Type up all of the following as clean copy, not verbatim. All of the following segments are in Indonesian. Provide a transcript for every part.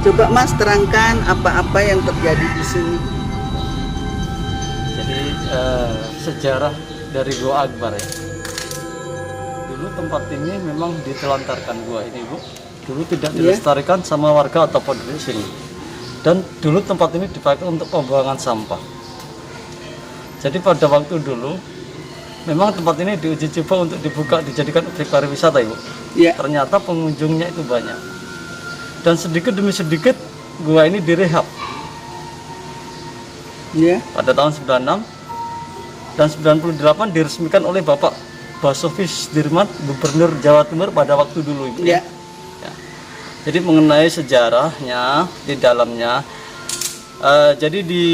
Coba Mas terangkan apa-apa yang terjadi di sini. Jadi sejarah dari Gua Akbar ya. Dulu tempat ini memang ditelantarkan gua ini Bu. Dulu tidak dilestarikan sama warga atau penduduk sini. Dan dulu tempat ini dipakai untuk pembuangan sampah. Jadi pada waktu dulu memang tempat ini diuji coba untuk dibuka dijadikan objek pariwisata Ibu. Ya. Ternyata pengunjungnya itu banyak. Dan sedikit demi sedikit gua ini direhab. Ya. Pada tahun 96 dan 98 diresmikan oleh Bapak Basuki Sudirman, Gubernur Jawa Timur pada waktu dulu Ibu. Ya. Ya. Jadi mengenai sejarahnya di dalamnya, jadi di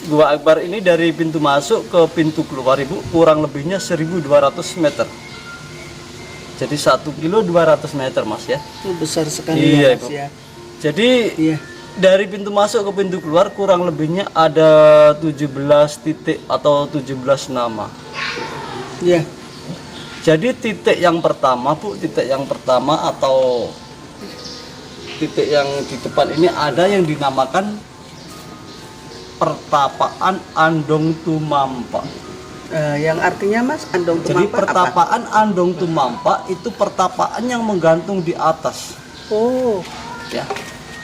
Gua Akbar ini dari pintu masuk ke pintu keluar Ibu kurang lebihnya 1.200 meter. Jadi 1 kilo 200 meter Mas ya. Itu besar sekali Iya, ya, Mas Ibu. ya. Jadi Iya. dari pintu masuk ke pintu keluar kurang lebihnya ada 17 titik atau 17 nama. Iya. Jadi titik yang pertama Bu, titik yang pertama atau titik yang di depan ini ada yang dinamakan Pertapaan Andong Tumampa. Yang artinya Mas, Andong Jadi Tumampa apa? pertapaan Andong Tumampa itu pertapaan yang menggantung di atas. Oh, Ya.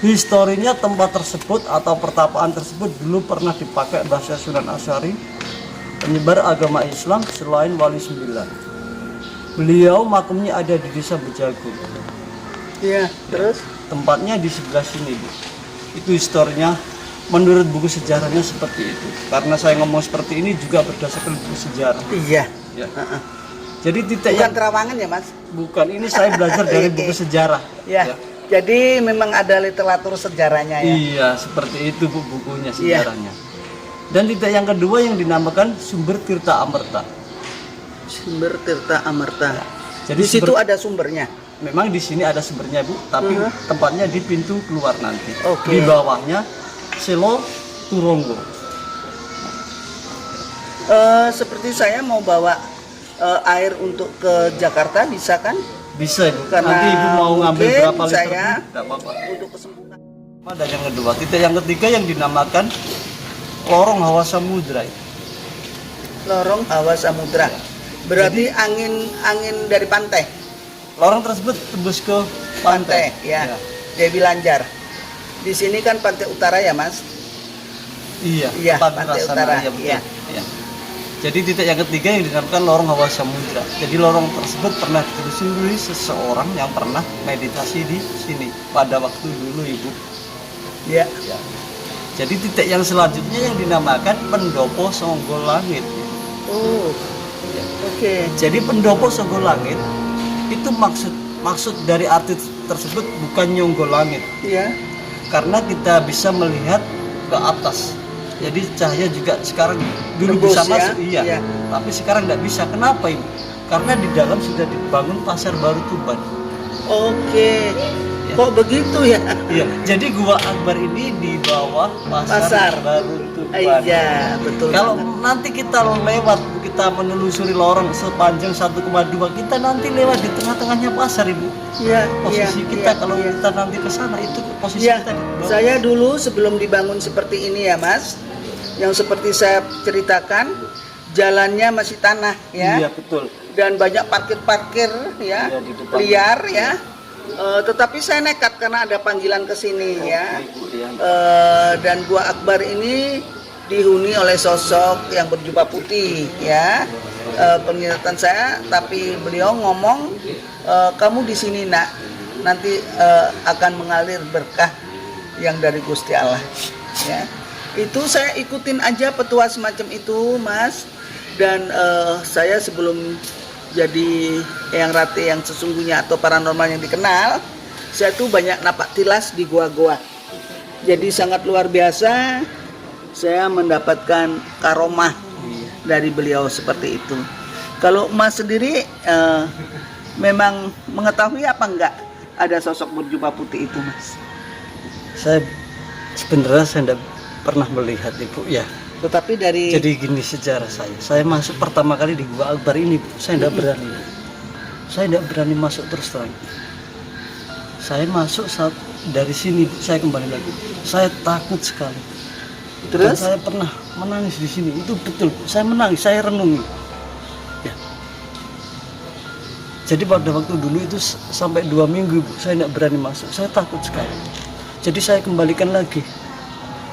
Historinya tempat tersebut atau pertapaan tersebut dulu pernah dipakai Mbah Sunan Asy'ari, penyebar agama Islam selain Wali Sembilan. Beliau makamnya ada di Desa Bejagung. iya. Terus? Tempatnya di sebelah sini, Bu. Itu historinya menurut buku sejarahnya seperti itu. Karena saya ngomong seperti ini juga berdasarkan buku sejarah. Iya. Ya. Jadi titik Bukan yang Terawangan ya Mas? bukan, ini saya belajar dari buku sejarah. Ya. Jadi memang ada literatur sejarahnya ya. Iya, seperti itu Bu bukunya sejarahnya. Dan titik yang kedua yang dinamakan Sumber Tirta Amerta. Sumber Tirta Amerta. Jadi Di situ ada sumbernya. memang di sini ada sumbernya Bu, tapi tempatnya di pintu keluar nanti. Oke. Di bawahnya Selo Turonggo. Seperti saya mau bawa air untuk ke Jakarta bisa kan? Bisa Ibu. Karena Nanti Ibu mau ngambil mungkin berapa liter? saya Tidak apa-apa. untuk kesembuhan. Dan yang kedua, titik yang ketiga yang dinamakan Lorong Hawa Samudra. Lorong Hawa Samudra. Berarti angin dari pantai. Lorong tersebut tembus ke pantai. Ya. Dewi Lanjar. Di sini kan pantai utara ya Mas? Iya, pantai utara. Ya, betul. Iya. Ya. Jadi titik yang ketiga yang dinamakan Lorong Hawa Samudra. Jadi lorong tersebut pernah ditelusuri seseorang yang pernah meditasi di sini pada waktu dulu Ibu. Iya. Ya. Jadi titik yang selanjutnya yang dinamakan Pendopo Songgol Langit. Oh. Ya. Oke. Jadi Pendopo Songgol Langit itu maksud dari arti tersebut bukan nyonggol langit, Iya. karena kita bisa melihat ke atas. Jadi cahaya juga sekarang dulu Tembus, bisa ya? masuk, iya. Iya. Tapi sekarang nggak bisa. Kenapa Ibu? Karena di dalam sudah dibangun pasar baru Tuban. Oke. Ya. Kok begitu ya? Iya. Jadi Gua Akbar ini di bawah pasar baru Tuban. Iya, betul. Kalau banget. nanti kita lewat, kita menelusuri lorong sepanjang 1,2, kita nanti lewat di tengah-tengahnya pasar Ibu. Iya, Posisi iya, kita iya, kalau iya. kita nanti ke sana itu posisi Ya, kita di bawah. saya dulu sebelum dibangun seperti ini ya Mas, yang seperti saya ceritakan, jalannya masih tanah ya, Iya betul. dan banyak parkir-parkir ya, Iya, di depan. liar ya. Tetapi saya nekat karena ada panggilan ke sini ya. Ibu, ya. Dan Gua Akbar ini dihuni oleh sosok yang berjubah putih ya. Penglihatan saya, tapi beliau ngomong, kamu di sini nak, nanti akan mengalir berkah yang dari Gusti Allah ya. Itu saya ikutin aja petua semacam itu Mas. Dan saya sebelum jadi Eyang Rate yang sesungguhnya atau paranormal yang dikenal, saya tuh banyak napak tilas di gua-gua. Jadi sangat luar biasa saya mendapatkan karomah dari beliau seperti itu. Kalau Mas sendiri memang mengetahui apa enggak ada sosok berjubah putih itu Mas? Saya sebenarnya saya tidak pernah melihat Ibu ya. Tetapi dari Jadi gini sejarah saya masuk pertama kali di Gua Akbar ini Bu, saya tidak berani. Saya tidak berani masuk terus terang. Saya masuk saat dari sini saya kembali lagi. Saya takut sekali. Dan Terus? saya pernah menangis di sini. Itu betul. Saya menangis, saya renungi. Ya. Jadi pada waktu dulu itu sampai 2 minggu Bu, saya tidak berani masuk. Saya takut sekali. Jadi saya kembalikan lagi.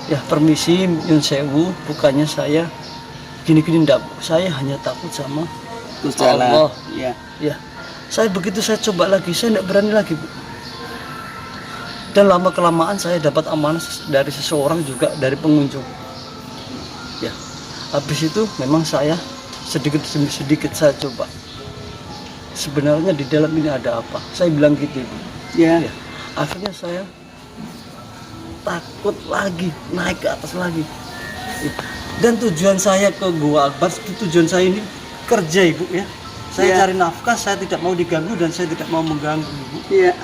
Ya permisi Nyun Sewu, bukannya saya gini-gini enggak. Saya hanya takut sama Gusti Allah. Ya. Ya, saya begitu saya coba lagi, saya tidak berani lagi Bu. Dan lama kelamaan saya dapat amanah dari seseorang juga dari pengunjung. Ya, habis itu memang saya sedikit demi sedikit saya coba. Sebenarnya di dalam ini ada apa? Saya bilang gitu Bu. Ya. Ya, akhirnya saya takut lagi, naik ke atas lagi. Ya. Dan tujuan saya ke Gua Akbar, tujuan saya ini kerja Ibu ya. Saya Ya. cari nafkah, saya tidak mau diganggu dan saya tidak mau mengganggu Ibu. Iya.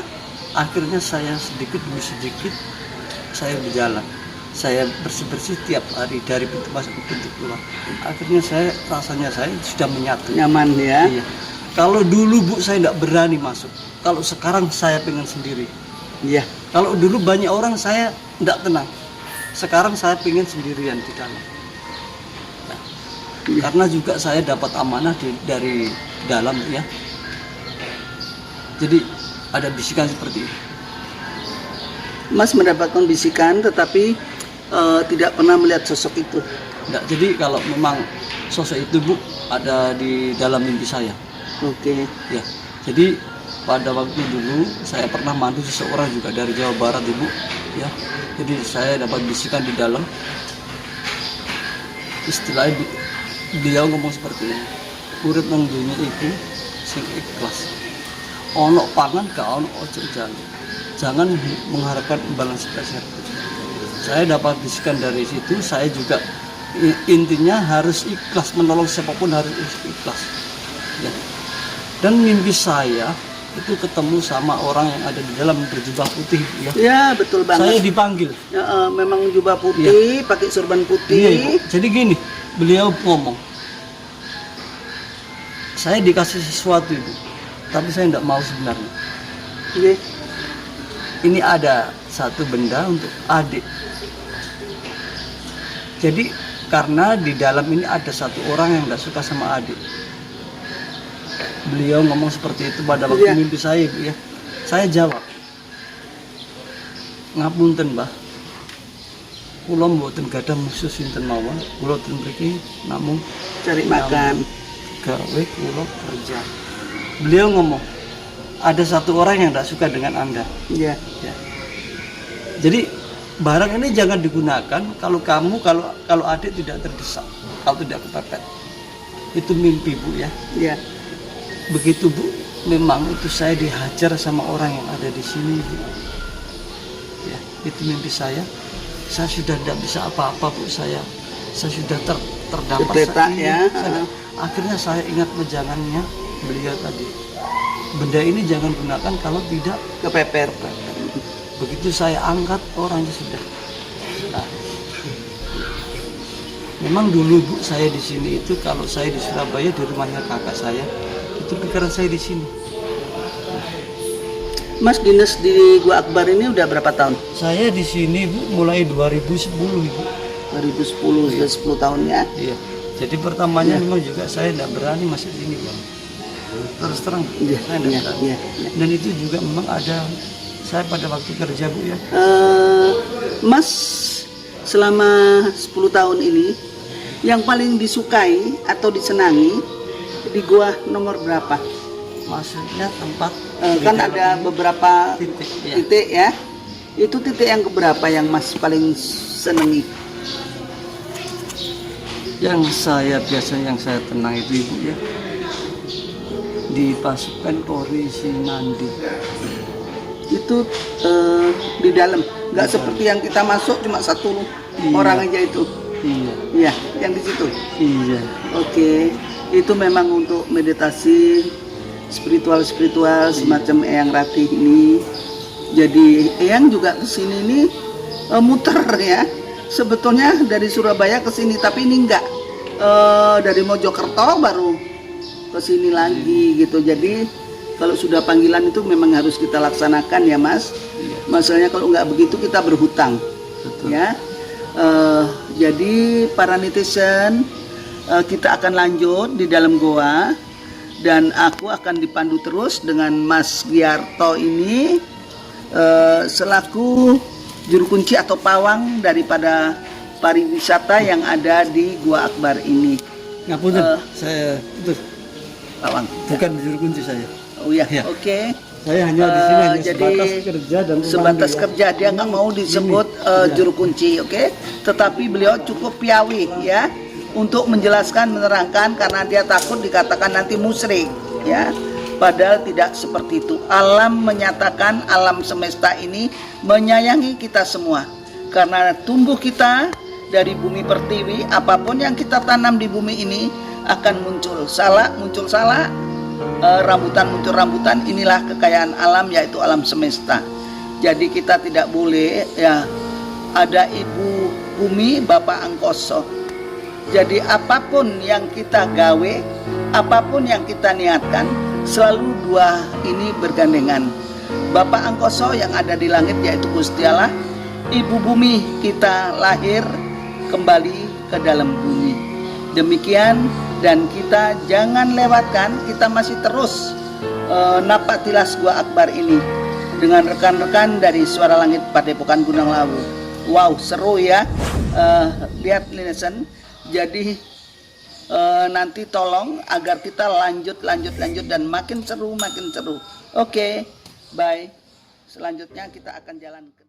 Akhirnya saya sedikit demi sedikit saya berjalan. Saya bersih-bersih tiap hari dari pintu masuk ke pintu keluar. Akhirnya rasanya saya sudah menyatu. Nyaman ya. Iya. Kalau dulu Bu saya tidak berani masuk. Kalau sekarang saya pengen sendiri. Iya. Kalau dulu banyak orang saya tidak tenang. Sekarang saya pengen sendirian di dalam. Nah, Iya. karena juga saya dapat amanah dari dalam ya. Jadi ada bisikan seperti itu. Mas mendapatkan bisikan tetapi tidak pernah melihat sosok itu. Nggak, jadi kalau memang sosok itu Bu ada di dalam mimpi saya. Oke. Ya. Jadi pada waktu dulu saya pernah mandu seseorang juga dari Jawa Barat Ibu. Ya. Jadi saya dapat bisikan di dalam. Istilahnya dia ngomong seperti ini. Urip nang dunya iku sing ikhlas. Ono pangan gak ono ojo jalan. Jangan mengharapkan imbalan spesial. Saya dapat bisikan dari situ, saya juga intinya harus ikhlas, menolong siapapun harus ikhlas. Ya. Dan mimpi saya itu ketemu sama orang yang ada di dalam berjubah putih ya. Ya betul Saya banget. dipanggil. Ya, memang jubah putih, pakai sorban Iya, putih. Ibu. Jadi gini, beliau ngomong, saya dikasih sesuatu Ibu, tapi saya tidak mau sebenarnya. Iya. Ini ada satu benda untuk adik. Jadi karena di dalam ini ada satu orang yang tidak suka sama adik. Beliau ngomong seperti itu pada waktu Iya. mimpi saya Ibu ya. Saya jawab, ngapunten Mbah, kula mboten gadah musuh sinten mawon, kula ten mriki namung Cari makan. gawe kula kerja. Beliau ngomong, ada satu orang yang tidak suka dengan Anda. Iya. Ya. Jadi barang ini jangan digunakan kalau kalau adik tidak terdesak, kalau tidak kepepet. Itu mimpi Bu ya. Iya. Begitu Bu, memang itu saya dihajar sama orang yang ada di sini Bu. Ya, itu mimpi saya. Saya sudah tidak bisa apa-apa Bu, saya sudah terdampar Terdetak, sakit. ya. Akhirnya saya ingat pejangannya beliau tadi. Benda ini jangan gunakan kalau tidak Kepepet. begitu saya angkat orangnya sudah. Nah, memang dulu Bu saya di sini itu kalau saya di Surabaya di rumahnya kakak saya itu pikiran saya di sini. Mas dinas di Gua Akbar ini udah berapa tahun? Saya di sini Bu mulai 2010 Ibu. 2010, sudah 10 tahun ya. Iya. Jadi pertamanya Iya. memang juga saya tidak berani masuk sini Pak. Terus terang Iya, saya tidak iya, berani. iya, iya. Dan itu juga memang ada saya pada waktu kerja Bu ya. Mas selama 10 tahun ini yang paling disukai atau disenangi di gua nomor berapa? Maksudnya tempat di Kan dalam ada ini beberapa titik ya. titik ya. Itu titik yang keberapa yang Mas paling senangi? Yang saya tenang itu Ibu ya, di pasukan Polri Sinandi. Itu di dalam, nggak seperti yang kita masuk cuma satu Iya. orang aja itu. Iya, Ya, yang di situ. iya, Oke, itu memang untuk meditasi spiritual semacam Eyang Ratih ini. Jadi Eyang juga kesini ini muter ya. Sebetulnya dari Surabaya ke sini, tapi ini enggak. Dari Mojokerto baru ke sini lagi gitu. Jadi Kalau sudah panggilan itu memang harus kita laksanakan ya Mas. Masalahnya kalau nggak begitu kita berhutang. Betul. Ya. Jadi para netizen, kita akan lanjut di dalam goa dan aku akan dipandu terus dengan Mas Giarto ini selaku juru kunci atau pawang daripada pariwisata yang ada di Gua Akbar ini. Ngapunten, saya itu Pawang. bukan juru kunci saya. Oh ya, Ya. oke. Saya hanya di sini hanya Jadi sebatas kerja dan sebatas pemandu, ya. kerja, dia nggak mau disebut juru kunci, oke? Tetapi beliau cukup piawai ya untuk menjelaskan, menerangkan karena dia takut dikatakan nanti musyrik ya. Padahal tidak seperti itu. Alam menyatakan, alam semesta ini menyayangi kita semua karena tumbuh kita dari bumi pertiwi, apapun yang kita tanam di bumi ini akan muncul salak, rambutan muncul rambutan. Inilah kekayaan alam, yaitu alam semesta. Jadi kita tidak boleh ya, ada ibu bumi bapak angkoso. Jadi apapun yang kita gawe, apapun yang kita niatkan, selalu dua ini bergandengan. Bapak angkoso yang ada di langit yaitu Gusti Allah, ibu bumi kita lahir kembali ke dalam bumi. Demikian, dan kita jangan lewatkan, kita masih terus napak tilas Gua Akbar ini dengan rekan-rekan dari Suara Langit Padepokan Gunung Lawu. Wow, seru ya. Lihat Linesen. Jadi nanti tolong agar kita lanjut dan makin seru. Oke, bye. Selanjutnya kita akan jalan ke